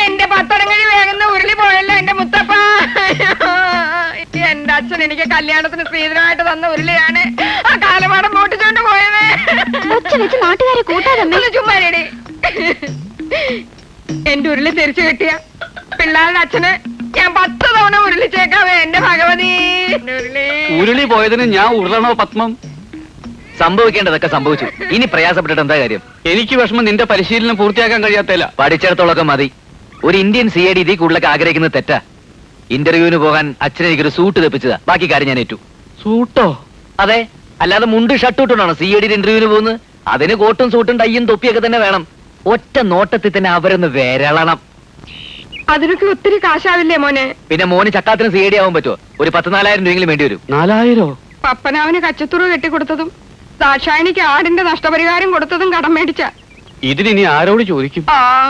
എന്റെ പത്തടങ്ങഴി വേഗുന്ന ഉരുളി പോയല്ലോ എന്റെ മുത്തപ്പ. എന്റെ അച്ഛൻ എനിക്ക് കല്യാണത്തിന് സ്ത്രീധനമായിട്ട് തന്ന ഉരുളിയാണ് ആ കാലമാടം മോട്ടിച്ചോണ്ട് പോയത്. നാട്ടുകാരെ കൂട്ടാതെ ചുമ്മാരേടി. എന്റെ ഉരുളി തിരിച്ചു കിട്ടിയ പിള്ളേരുടെ അച്ഛന് ഞാൻ 10 തവണ ഉരുളിച്ചേക്കാവേ എന്റെ ഭഗവതി. ഉരുളി പോയതിന് ഞാൻ ഉരുളണോ പത്മം? സംഭവിക്കേണ്ടതൊക്കെ സംഭവിച്ചു. ഇനി പ്രയാസപ്പെട്ടിട്ട് എന്താ കാര്യം? എനിക്ക് വിഷമം നിന്റെ പരിശീലനം പൂർത്തിയാക്കാൻ കഴിയാത്തല്ല. പഠിച്ചിടത്തോളൊക്കെ മതി. ഒരു ഇന്ത്യൻ CID ഇതിൽ കൂടുതലൊക്കെ ആഗ്രഹിക്കുന്നത് തെറ്റാ. ഇന്റർവ്യൂവിന് പോകാൻ അച്ഛനെ എനിക്കൊരു സൂട്ട് തെപ്പിച്ചതാ. ബാക്കി കാര്യം ഞാൻ ഏറ്റു. സൂട്ടോ? അതെ, അല്ലാതെ മുണ്ട് ഷർട്ട് ഇട്ടുകൊണ്ടാണ് CID ഇന്റർവ്യൂവിന് പോകുന്നത്. അതിന് കോട്ടും സൂട്ടും ടൈയും തൊപ്പിയൊക്കെ തന്നെ വേണം. ഒറ്റ നോട്ടത്തിൽ തന്നെ അവരൊന്ന് വിരളണം. അതിനൊക്കെ ഒത്തിരി കാശാവില്ലേ മോനെ? പിന്നെ മോന് ചക്കാത്തിന് CID ആവാൻ പറ്റുമോ? ഒരു 10,000-4,000 രൂപയെങ്കിലും വേണ്ടി വരും. 4,000? പപ്പനാവിന് കച്ചത്തുറ കെട്ടിക്കൊടുത്തതും ദാക്ഷായണിക്ക് ആടിന്റെ നഷ്ടപരിഹാരം കൊടുത്തതും കടം മേടിച്ച. ഇതിനി ആരോട് ചോദിക്കും? ആ